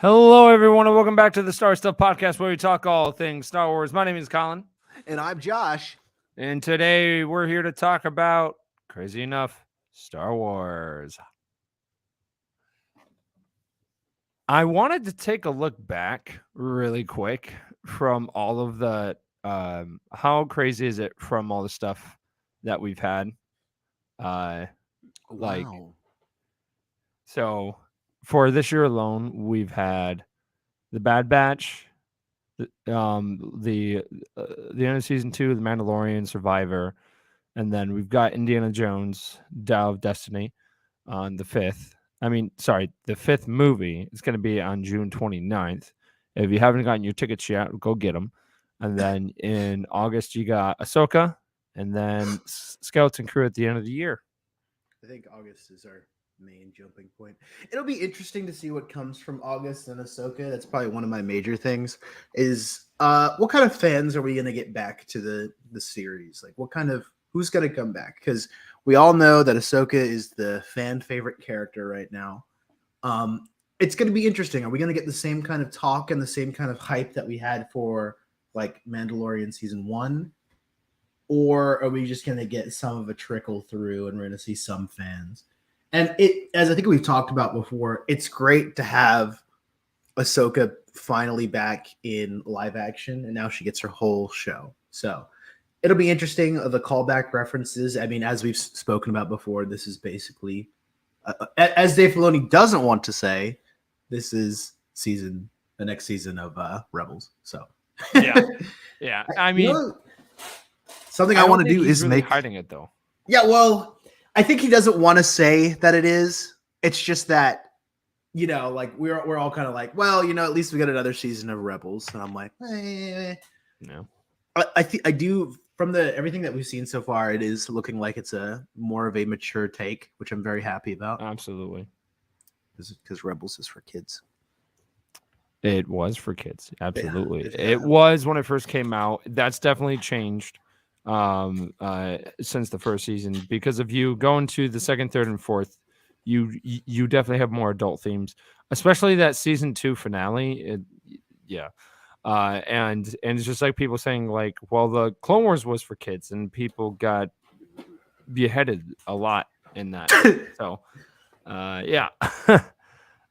Hello, everyone, and welcome back to the Star Stuff Podcast, where we talk all things Star Wars. My name is Colin, And I'm Josh. and today we're here to talk about, crazy enough, Star Wars. I wanted to take a look back really quick from all of the, how crazy is it from all the stuff that we've had? Like, Wow. so for this year alone, we've had the Bad Batch, the end of season 2, The Mandalorian, Survivor, and then we've got Indiana Jones, Dial of Destiny on the 5th. The 5th movie is going to be on June 29th. If you haven't gotten your tickets yet, go get them. And then in August, you got Ahsoka, and then Skeleton Crew at the end of the year. I think August is our main jumping point. It'll be interesting to see what comes from August and Ahsoka. That's probably one of my major things. Is what kind of fans are we going to get back to the series? Like, who's going to come back? Because we all know that Ahsoka is the fan favorite character right now. It's going to be interesting. Are we going to get the same kind of talk and the same kind of hype that we had for like Mandalorian season 1? Or are we just going to get some of a trickle through and we're going to see some fans? And as I think we've talked about before, it's great to have Ahsoka finally back in live action, and now she gets her whole show. So it'll be interesting, the callback references. I mean, as we've spoken about before, this is basically, as Dave Filoni doesn't want to say, this is the next season of Rebels. So yeah. I mean, something I want to do is really hiding it, though. Yeah, well, I think he doesn't want to say that it is. It's just that, like we're all kind of like, well, at least we got another season of Rebels, and I'm like, No. I think I do from everything that we've seen so far. It is looking like it's a more of a mature take, which I'm very happy about. Absolutely, because Rebels is for kids. It was for kids. Absolutely, Yeah. It was when it first came out. That's definitely changed since the first season, because if you go into the second, third, and fourth, you definitely have more adult themes, especially that season 2 finale. And it's just like people saying like, well, the Clone Wars was for kids, and people got beheaded a lot in that. So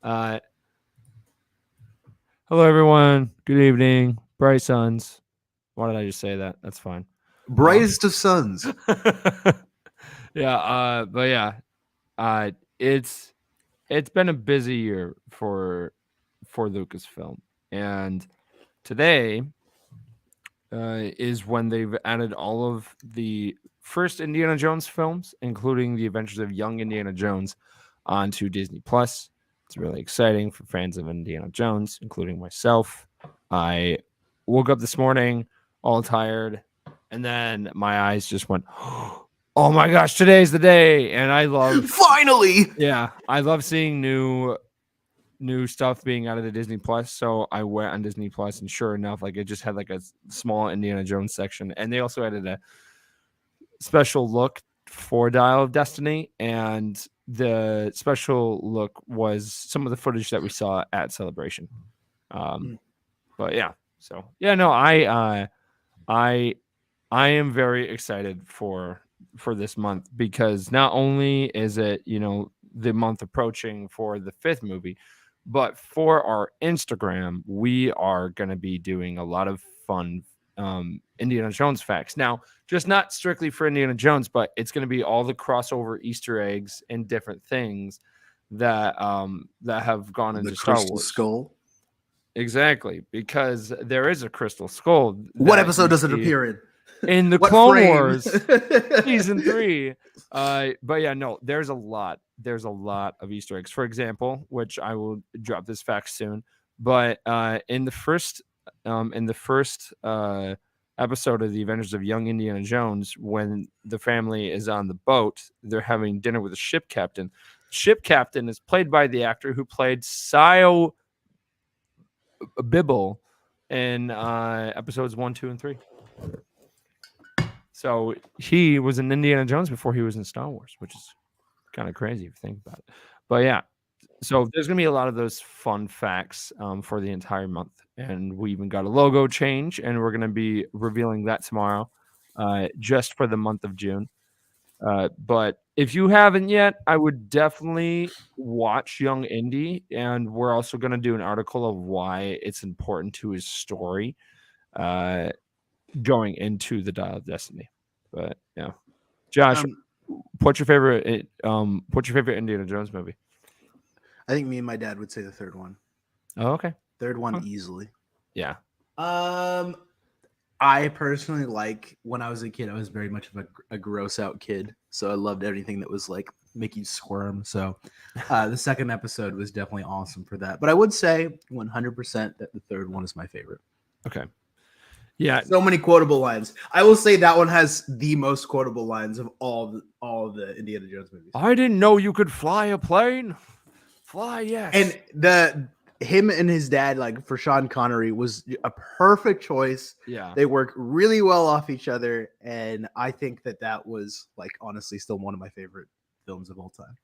hello everyone, good evening, bright suns. Why did I just say that? That's fine. Brightest of suns. It's been a busy year for Lucasfilm, and today is when they've added all of the first Indiana Jones films, including The Adventures of Young Indiana Jones, onto Disney Plus. It's really exciting for fans of Indiana Jones, including myself. I woke up this morning all tired, and then my eyes just went, oh my gosh, today's the day. And I love finally. Yeah, I love seeing new stuff being out of the Disney Plus. So I went on Disney Plus, and sure enough, like it just had like a small Indiana Jones section, and they also added a special look for Dial of Destiny, and the special look was some of the footage that we saw at Celebration. But yeah, so yeah, no, I am very excited for this month, because not only is it, the month approaching for the 5th movie, but for our Instagram, we are going to be doing a lot of fun Indiana Jones facts. Now, just not strictly for Indiana Jones, but it's going to be all the crossover Easter eggs and different things that have gone into Star Wars. The Crystal Skull. Exactly, because there is a Crystal Skull. What episode does it appear in? In the Clone Wars season 3. But yeah, no, there's a lot of Easter eggs. For example, which I will drop this fact soon, but in the first episode of The Adventures of Young Indiana Jones, when the family is on the boat, they're having dinner with the ship captain. Ship captain is played by the actor who played Sio Bibble in episodes 1, 2, and 3. So he was in Indiana Jones before he was in Star Wars, which is kind of crazy if you think about it. But yeah, So there's gonna be a lot of those fun facts for the entire month, and we even got a logo change, and we're gonna be revealing that tomorrow, just for the month of June. But if you haven't yet, I would definitely watch Young Indy, and we're also gonna do an article of why it's important to his story, uh, going into the Dial of Destiny. But yeah, Josh, Um, what's your favorite Indiana Jones movie? I think me and my dad would say the third one. Oh, okay. Third one Huh. easily. Yeah. Um, I personally like when I was a kid, I was very much of a gross out kid. So I loved everything that was like make you squirm. So the second episode was definitely awesome for that. But I would say 100% that the third one is my favorite. Okay. Yeah. So many quotable lines. I will say that one has the most quotable lines of all of the Indiana Jones movies. I didn't know you could fly a plane. Fly, yes. And him and his dad, like for Sean Connery, was a perfect choice. Yeah. They work really well off each other, and I think that was like honestly still one of my favorite films of all time.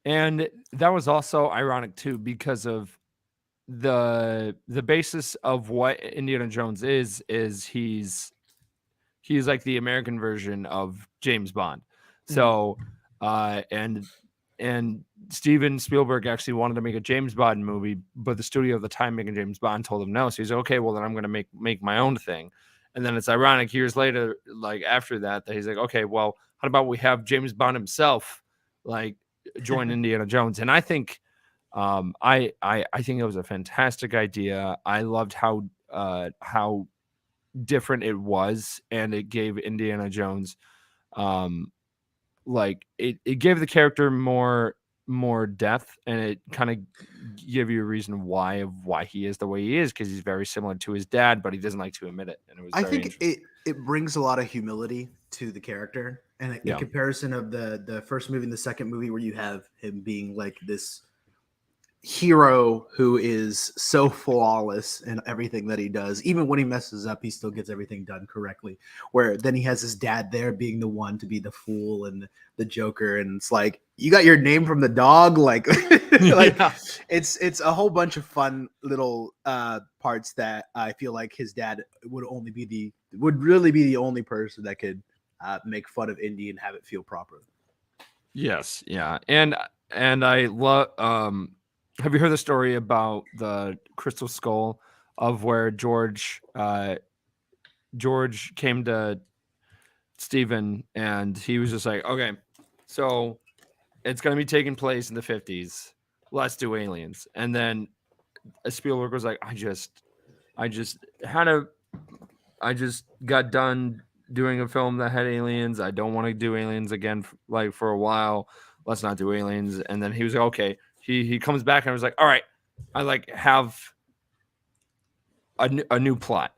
And that was also ironic too, because of the basis of what Indiana Jones is he's like the American version of James Bond. So and Steven Spielberg actually wanted to make a James Bond movie, but the studio at the time making James Bond told him no. So he's like, okay, well then I'm gonna make my own thing. And then it's ironic years later, like after that he's like, okay, well, how about we have James Bond himself like join Indiana Jones? And I think I think it was a fantastic idea. I loved how different it was, and it gave Indiana Jones um like it gave the character more depth, and it kind of give you a reason why he is the way he is, because he's very similar to his dad, but he doesn't like to admit it, and it was I very think interesting. it brings a lot of humility to the character, and in Yeah. comparison of the first movie and the second movie, where you have him being like this hero who is so flawless in everything that he does. Even when he messes up, he still gets everything done correctly. Where then he has his dad there being the one to be the fool and the joker, and it's like you got your name from the dog, like like Yeah. it's a whole bunch of fun little parts that I feel like his dad would really be the only person that could make fun of Indy and have it feel proper. Yes, yeah. And I love have you heard the story about the crystal skull, of where George came to Stephen and he was just like, okay, so it's going to be taking place in the 50s. Let's do aliens. And then Spielberg was like, I just had a, I just got done doing a film that had aliens. I don't want to do aliens again, like for a while. Let's not do aliens. And then he was like, okay. He comes back and I was like, all right, I like have a new plot.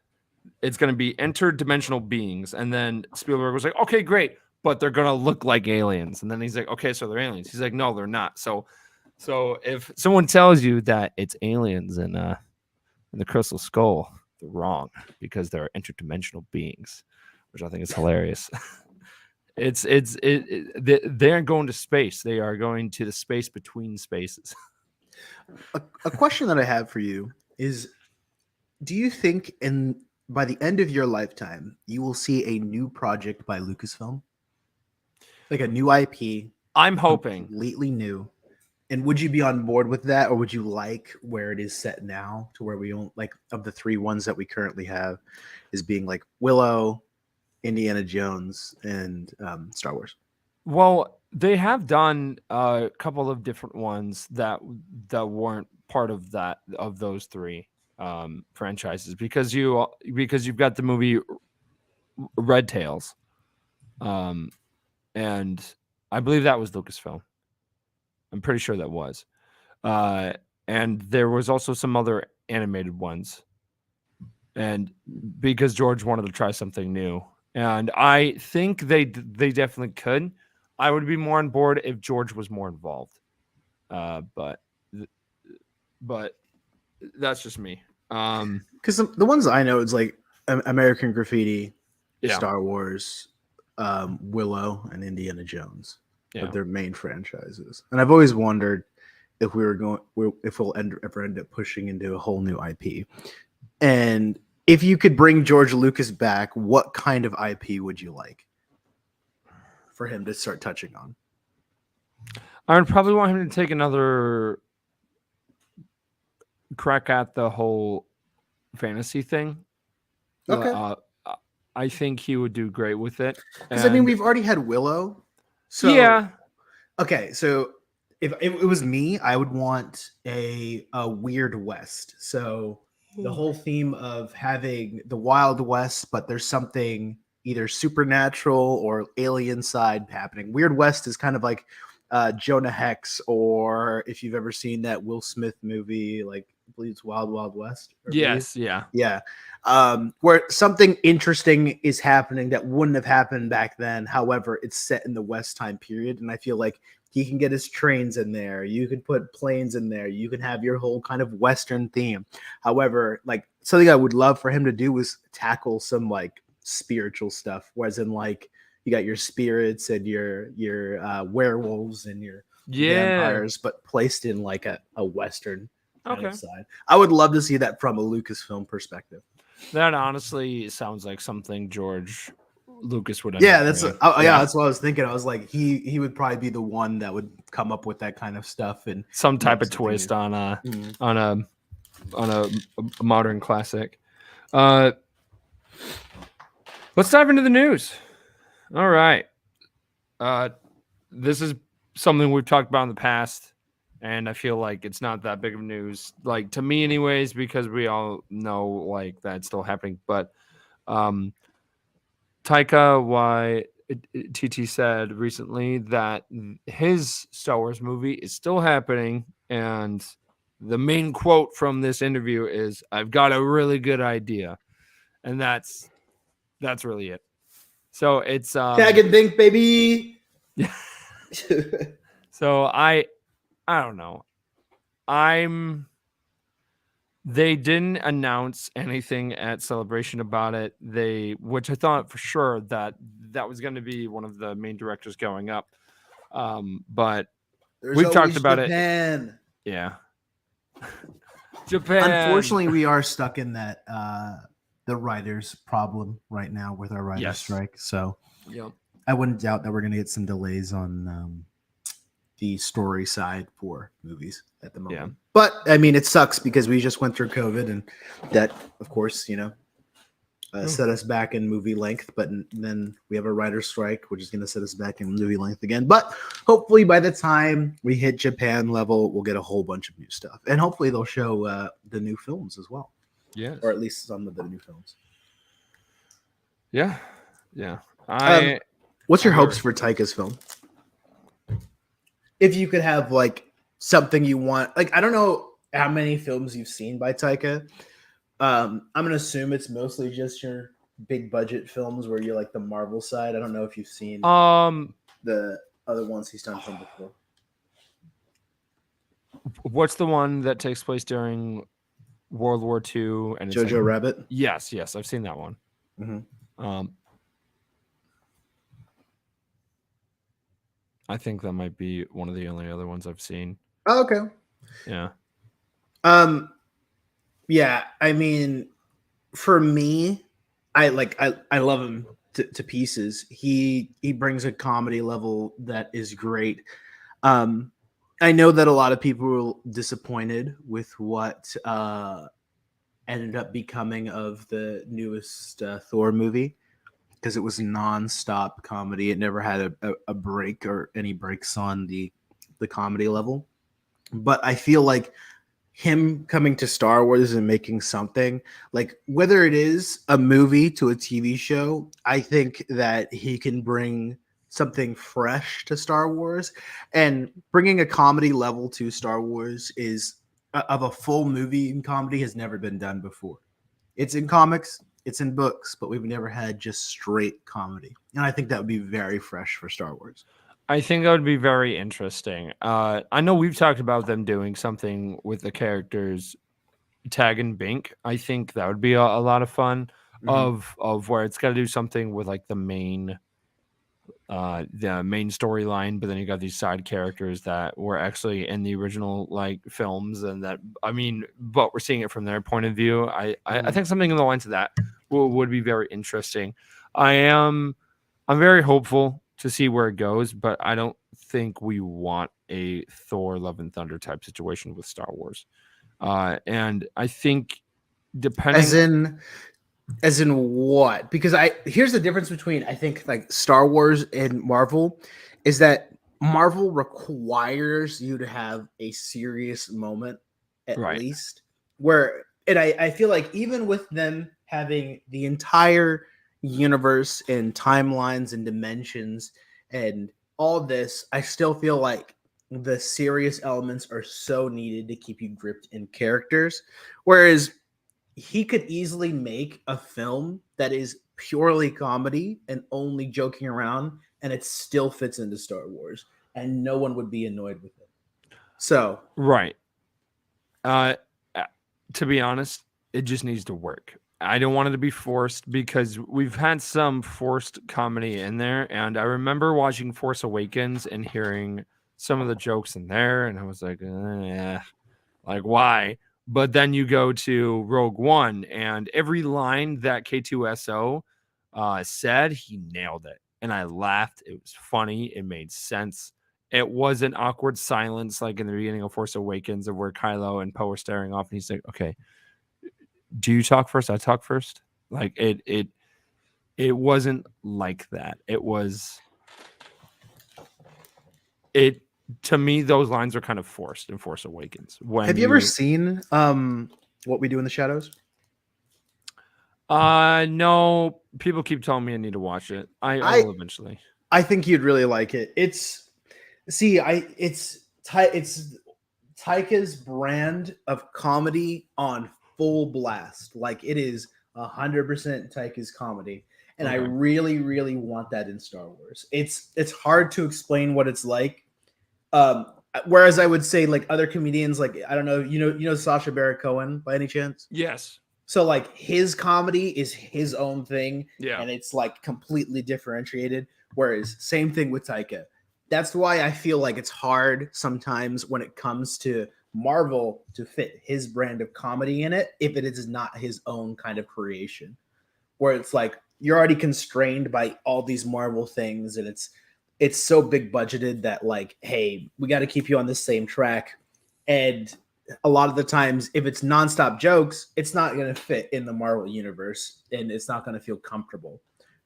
It's going to be interdimensional beings. And then Spielberg was like, okay, great, but they're going to look like aliens. And then he's like, okay, so they're aliens. He's like, no, they're not. So if someone tells you that it's aliens in the Crystal Skull, they're wrong, because they're interdimensional beings, which I think is hilarious. They aren't going to space. They are going to the space between spaces. A question that I have for you is, do you think by the end of your lifetime you will see a new project by Lucasfilm, like a new IP, I'm hoping. completely new? And would you be on board with that, or would you like where it is set now, to where we don't like of the three ones that we currently have, is being like Willow, Indiana Jones, and Star Wars? Well, they have done a couple of different ones that weren't part of those three franchises, because you've got the movie Red Tails, and I believe that was Lucasfilm. I'm pretty sure that was, and there was also some other animated ones, and because George wanted to try something new, and I think they definitely could. I would be more on board if George was more involved, but that's just me. Because the ones I know, it's like American Graffiti, Yeah. Star Wars, Willow, and Indiana Jones. Yeah. Are their main franchises. And I've always wondered if we were going, if ever end up pushing into a whole new IP. And if you could bring George Lucas back, what kind of IP would you like for him to start touching on? I would probably want him to take another crack at the whole fantasy thing. Okay. I think he would do great with it. Because I mean, And we've already had Willow. So yeah, okay, so if it was me, I would want a Weird West. So the whole theme of having the Wild West, but there's something either supernatural or alien side happening. Weird West is kind of like Jonah Hex, or if you've ever seen that Will Smith movie, like I believe it's Wild Wild West. yes, yeah. Yeah. Where something interesting is happening that wouldn't have happened back then. However, it's set in the West time period. And I feel like he can get his trains in there. You could put planes in there. You can have your whole kind of Western theme. However, like something I would love for him to do was tackle some like spiritual stuff. Whereas in like you got your spirits and your werewolves and your vampires, but placed in like a Western kind of side. I would love to see that from a Lucasfilm perspective. That honestly sounds like something George Lucas would. Yeah, that's that's what I was thinking. I was like, he would probably be the one that would come up with that kind of stuff and some type of twist on a modern classic. Let's dive into the news. All right. This is something we've talked about in the past, and I feel like it's not that big of news, like to me anyways, because we all know like that's still happening. But Taika Waititi said recently that his Star Wars movie is still happening, and the main quote from this interview is, "I've got a really good idea," and that's really it. So it's tag and think, baby. So I don't know. They didn't announce anything at Celebration about it. Which I thought for sure that was going to be one of the main directors going up. But we've talked about Japan. It. Yeah. Japan. Unfortunately, we are stuck in that the writers' problem right now with our writers' strike. So I wouldn't doubt that we're going to get some delays on the story side for movies at the moment. Yeah. But I mean, it sucks because we just went through COVID, and that, of course, set us back in movie length. But then we have a writer's strike, which is going to set us back in movie length again. But hopefully, by the time we hit Japan level, we'll get a whole bunch of new stuff, and hopefully, they'll show the new films as well. Yeah, or at least some of the new films. Yeah. What's your hopes for Taika's film? If you could have like something you want, like I don't know how many films you've seen by Taika. I'm gonna assume it's mostly just your big budget films where you're like the Marvel side. I don't know if you've seen the other ones he's done from before. What's the one that takes place during World War II? And Jojo Rabbit. Yes, I've seen that one. Mm-hmm. I think that might be one of the only other ones I've seen. Oh, okay. Yeah. Yeah. I mean, for me, I love him to pieces. He brings a comedy level that is great. I know that a lot of people were disappointed with what ended up becoming of the newest Thor movie, because it was nonstop comedy. It never had a break or any breaks on the comedy level. But I feel like him coming to Star Wars and making something, like whether it is a movie to a TV show, I think that he can bring something fresh to Star Wars, and bringing a comedy level to Star Wars is of a full movie in comedy has never been done before. It's in comics, it's in books, but we've never had just straight comedy. And I think that would be very fresh for Star Wars. I think that would be very interesting. I know we've talked about them doing something with the characters Tag and Bink. I think that would be a lot of fun. Mm-hmm. Of where it's got to do something with like the main the main storyline, but then you got these side characters that were actually in the original like films, and that I mean, but we're seeing it from their point of view. I think something in the lines of that would be very interesting. I am I'm very hopeful to see where it goes, but I don't think we want a Thor Love and Thunder type situation with Star Wars. And I think As depending in, as in what? Because I here's the difference between I think like Star Wars and Marvel is that Marvel requires you to have a serious moment at right, least where and I feel like even with them having the entire universe and timelines and dimensions and all this, I still feel like the serious elements are so needed to keep you gripped in characters. Whereas he could easily make a film that is purely comedy and only joking around, and it still fits into Star Wars, and no one would be annoyed with it. So, right. Uh, uh, to be honest, it just needs to work. I don't want it to be forced because we've had some forced comedy in there, and I remember watching Force Awakens and hearing some of the jokes in there, and I was like, yeah, like why? But then you go to Rogue One, and every line that K2SO said, he nailed it, and I laughed. It was funny. It made sense. It was an awkward silence, like in the beginning of Force Awakens, of where Kylo and Poe are staring off, and he's like, "Okay, do you talk first? I talk first." Like it wasn't like that. It to me those lines are kind of forced in Force Awakens when have you ever you seen What We Do in the Shadows? no, people keep telling me I need to watch it. I I will eventually. I think you'd really like it. It's see, it's Taika's brand of comedy on full blast. Like it is 100% Taika's comedy, and I Okay. really, really want that in Star Wars. It's hard to explain what it's like. Whereas I would say like other comedians, like I don't know, you know Sacha Baron Cohen by any chance? Yes. So like his comedy is his own thing, Yeah. and it's like completely differentiated. Whereas same thing with Taika. That's why I feel like it's hard sometimes when it comes to Marvel to fit his brand of comedy in it if it is not his own kind of creation. Where it's like you're already constrained by all these Marvel things, and it's so big budgeted that like, hey, we got to keep you on the same track. And a lot of the times, if it's nonstop jokes, it's not going to fit in the Marvel universe, and it's not going to feel comfortable.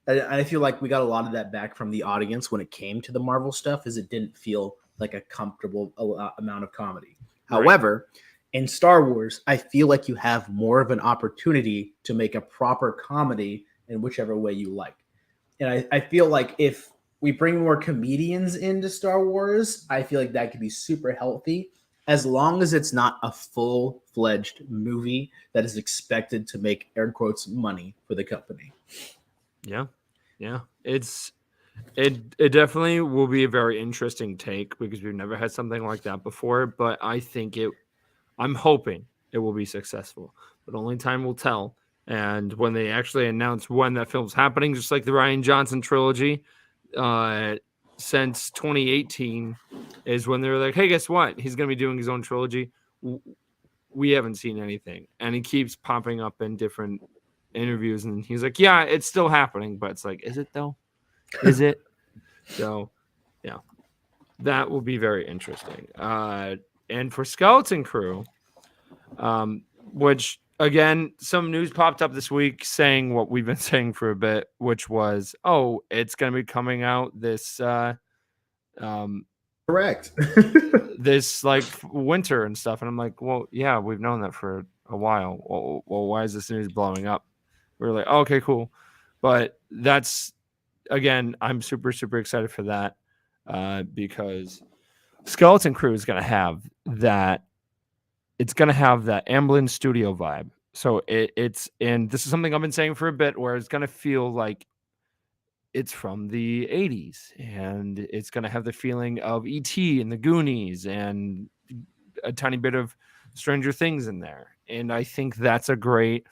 And I feel like we got a lot of that back from the audience when it came to the Marvel stuff, is it didn't feel like a comfortable amount of comedy. Right. However, in Star Wars, I feel like you have more of an opportunity to make a proper comedy in whichever way you like. And I feel like if we bring more comedians into Star Wars, I feel like that could be super healthy as long as it's not a full fledged movie that is expected to make air quotes money for the company. Yeah. Yeah. It definitely will be a very interesting take because we've never had something like that before, but I'm hoping it will be successful. But only time will tell. And when they actually announce when that film's happening, just like the Ryan Johnson trilogy, uh, since 2018 is when they were like, "Hey, guess what? He's going to be doing his own trilogy." We haven't seen anything, and he keeps popping up in different interviews, and he's like, "Yeah, it's still happening," but it's like, is it though? Is it? So, yeah, that will be very interesting. And for Skeleton Crew, which again, some news popped up this week saying what we've been saying for a bit, which was, oh, it's going to be coming out um, Correct. this like winter and stuff. And I'm like, well, yeah, we've known that for a while. Well, why is this news blowing up? We're like, oh, okay, cool. But that's again, I'm super, super excited for that because Skeleton Crew is going to have that. It's going to have that Amblin Studio vibe. So it's and this is something I've been saying for a bit, where it's going to feel like it's from the 80s, and it's going to have the feeling of E.T. and the Goonies and a tiny bit of Stranger Things in there. And I think that's a great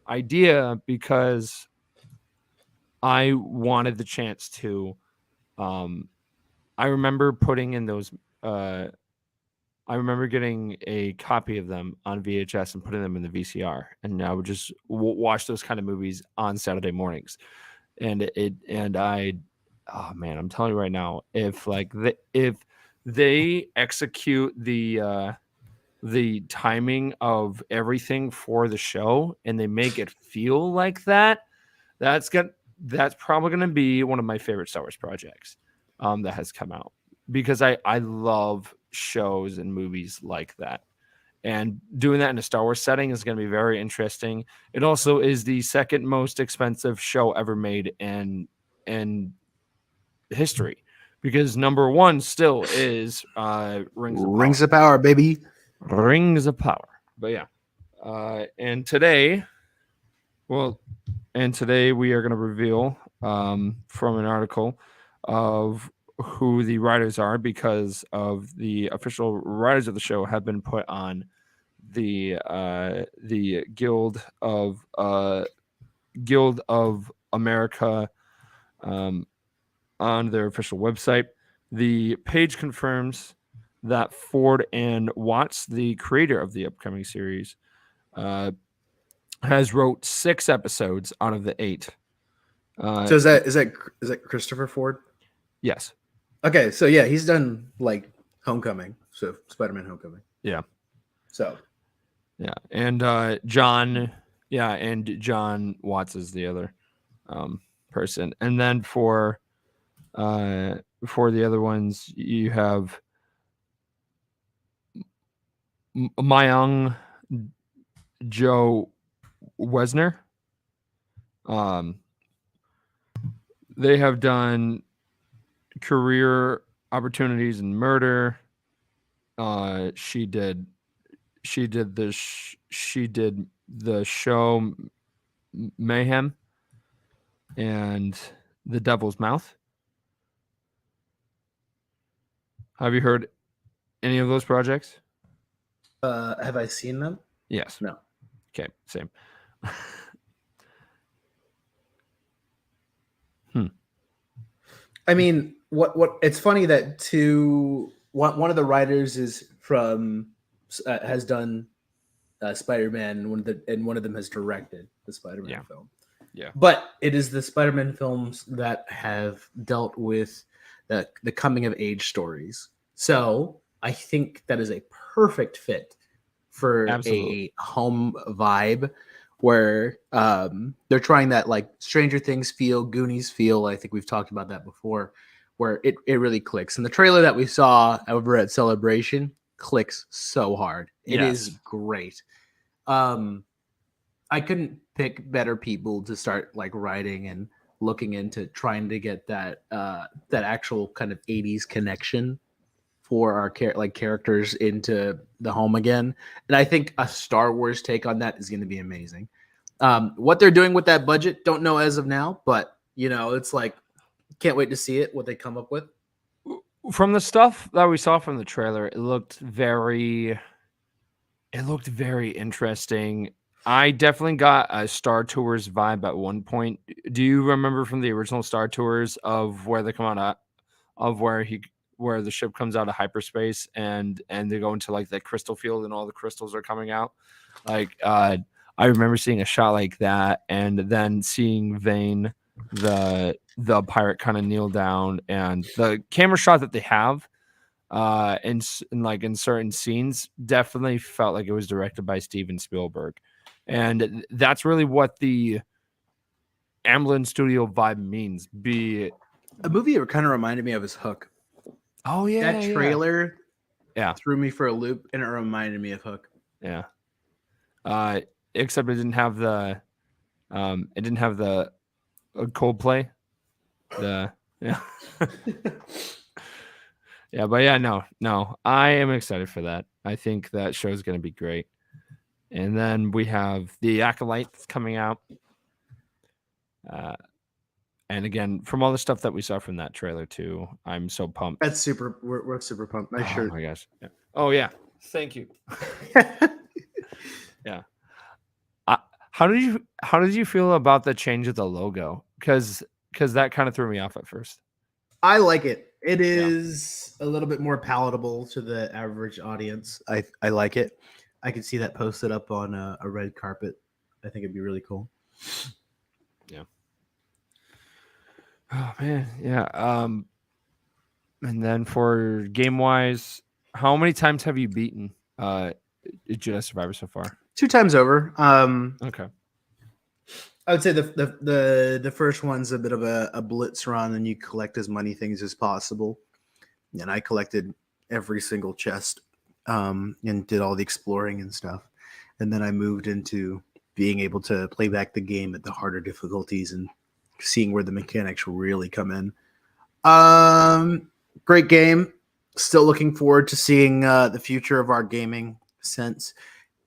idea because I wanted the chance to I remember putting in those. I remember getting a copy of them on VHS and putting them in the VCR, and I would just watch those kind of movies on Saturday mornings. Oh man, I'm telling you right now, if they execute the timing of everything for the show and they make it feel like that, that's got that's probably going to be one of my favorite Star Wars projects that has come out, because I love shows and movies like that. And doing that in a Star Wars setting is going to be very interesting. It also is the second most expensive show ever made in history, because number one still is Rings of Power, baby. Rings of Power. But yeah, and today, well, and today we are going to reveal from an article of who the writers are, because of the official writers of the show have been put on the Guild of America on their official website. The page confirms that Ford and Watts, the creator of the upcoming series, has wrote 6 episodes out of the 8. So is that Christopher Ford? Yes. Okay, so yeah, he's done like Homecoming, so Spider-Man Homecoming. Yeah. So yeah, and John Watts is the other person, and then for the other ones you have Myung Joe Wesner. They have done Career Opportunities and Murder. She did the show Mayhem and The Devil's Mouth. Have you heard any of those projects? have I seen them? Yes. No. Okay, same. I mean, what it's funny that one of the writers is from has done Spider-Man, and one of them has directed the Spider-Man film. Yeah. But it is the Spider-Man films that have dealt with the coming of age stories. So I think that is a perfect fit for Absolutely. a home vibe where they're trying that like Stranger Things feel, Goonies feel. I think we've talked about that before, where it really clicks. And the trailer that we saw over at Celebration clicks so hard. It is great. I couldn't pick better people to start like writing and looking into trying to get that that actual kind of 80s connection for our characters into the home again. And I think a Star Wars take on that is going to be amazing. What they're doing with that budget, don't know as of now, but you know, it's like can't wait to see it, what they come up with. From the stuff that we saw from the trailer, it looked very interesting. I definitely got a Star Tours vibe at one point. Do you remember from the original Star Tours of where they come out of where the ship comes out of hyperspace and they go into like the crystal field and all the crystals are coming out? Like I remember seeing a shot like that, and then seeing Vane, the pirate, kind of kneel down, and the camera shot that they have in certain scenes definitely felt like it was directed by Steven Spielberg. And that's really what the Amblin Studio vibe means. Be a movie that kind of reminded me of is Hook. Oh yeah, that trailer yeah threw me for a loop, and it reminded me of Hook. Yeah. Except it didn't have the Coldplay. Yeah. Yeah, but yeah, no, I am excited for that. I think that show is going to be great. And then we have The Acolytes coming out. And again, from all the stuff that we saw from that trailer too, I'm so pumped. That's super. We're super pumped. Nice shirt. Oh my gosh. Yeah. Oh yeah. Thank you. Yeah. How did you feel about the change of the logo? Because that kind of threw me off at first. I like it. It Yeah. is a little bit more palatable to the average audience. I like it. I could see that posted up on a red carpet. I think it'd be really cool. Yeah. Oh man, yeah. And then for game wise, how many times have you beaten Jedi Survivor so far? 2 times over. Okay. I would say the first one's a bit of a blitz run, and you collect as many things as possible. And I collected every single chest, and did all the exploring and stuff. And then I moved into being able to play back the game at the harder difficulties and seeing where the mechanics really come in. Great game. Still looking forward to seeing the future of our gaming sense.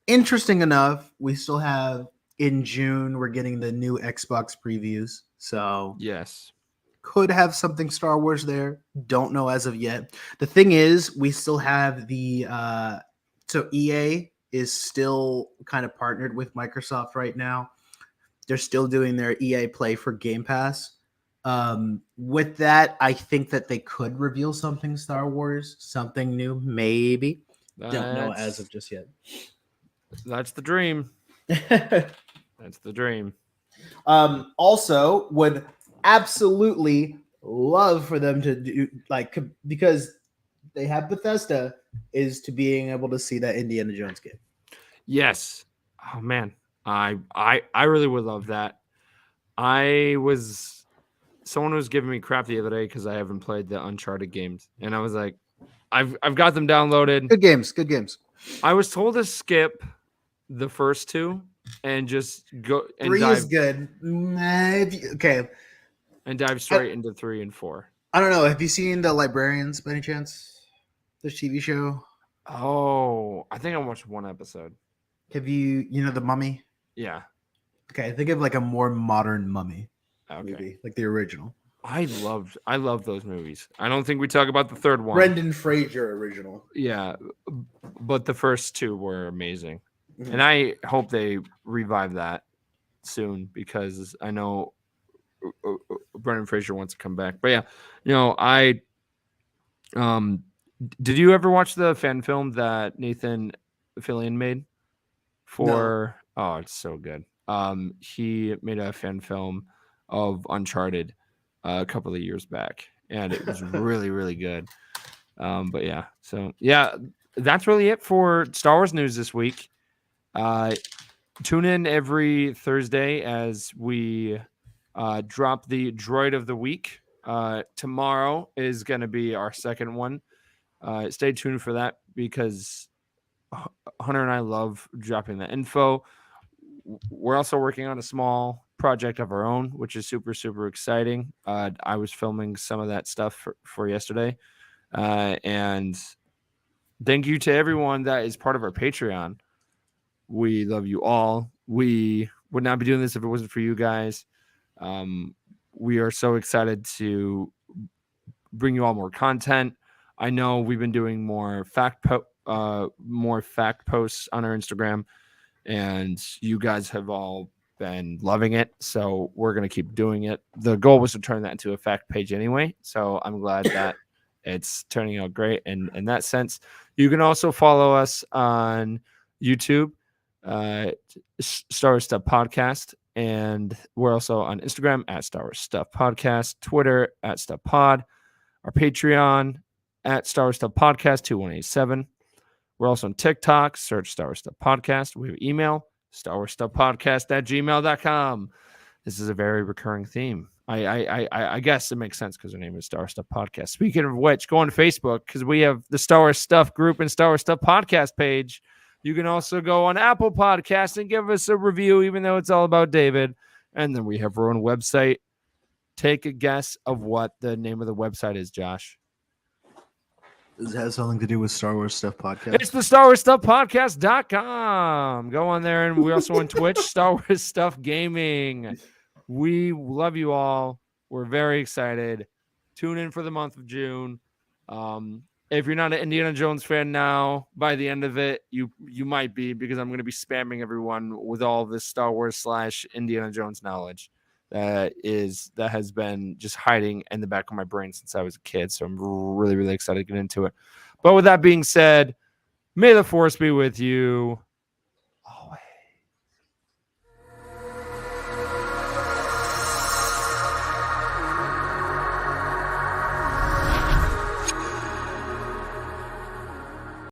Interesting enough, we still have in June, we're getting the new Xbox previews. So Yes. could have something Star Wars there. Don't know as of yet. The thing is, we still have the so EA is still kind of partnered with Microsoft right now. They're still doing their EA Play for Game Pass. With that, I think that they could reveal something Star Wars, something new, maybe. Don't know as of just yet. That's the dream. That's the dream. Also, would absolutely love for them to do like because they have Bethesda is to being able to see that Indiana Jones game. Yes. Oh man, I really would love that. Someone was giving me crap the other day because I haven't played the Uncharted games, and I was like, I've got them downloaded. Good games, good games. I was told to skip the first two and just go and 3 dive is good. Okay, and dive straight into 3 and 4. I don't know. Have you seen The Librarians by any chance? This TV show. Oh, I think I watched one episode. Have you know The Mummy? Yeah. Okay, think of like a more modern Mummy Okay. movie, like the original. I love those movies. I don't think we talk about the third one. Brendan Fraser original. Yeah, but the first two were amazing. Mm-hmm. And I hope they revive that soon because I know Brendan Fraser wants to come back. But yeah, did you ever watch the fan film that Nathan Fillion made for Oh, it's so good. He made a fan film of Uncharted a couple of years back, and it was really, really good. But yeah, so yeah, that's really it for Star Wars news this week. Tune in every Thursday as we drop the droid of the week. Tomorrow is going to be our second one. Stay tuned for that because Hunter and I love dropping the info. We're also working on a small project of our own, which is super, super exciting. I was filming some of that stuff for yesterday. And thank you to everyone that is part of our Patreon. We love you all. We would not be doing this if it wasn't for you guys. We are so excited to bring you all more content. I know we've been doing more fact posts on our Instagram, and you guys have all been loving it. So we're going to keep doing it. The goal was to turn that into a fact page anyway. So I'm glad that it's turning out great. And in that sense, you can also follow us on YouTube, Star Wars Stuff Podcast. And we're also on Instagram at Star Wars Stuff Podcast, Twitter at Stuff Pod, our Patreon at Star Wars Stuff Podcast 2187. We're also on TikTok. Search Star Wars Stuff Podcast. We have email, StarWarsStuffPodcast@gmail.com. This is a very recurring theme. I guess it makes sense because our name is Star Wars Stuff Podcast. Speaking of which, go on Facebook because we have the Star Wars Stuff group and Star Wars Stuff Podcast page. You can also go on Apple Podcasts and give us a review, even though it's all about David. And then we have our own website. Take a guess of what the name of the website is, Josh. Does it have something to do with Star Wars Stuff Podcast? It's the Star Wars Stuff Podcast.com. Go on there, and we also on Twitch, Star Wars Stuff Gaming. We love you all. We're very excited. Tune in for the month of June. If you're not an Indiana Jones fan now, by the end of it, you might be because I'm going to be spamming everyone with all of this Star Wars / Indiana Jones knowledge. that has been just hiding in the back of my brain since I was a kid. So I'm really, really excited to get into it. But with that being said, may the force be with you.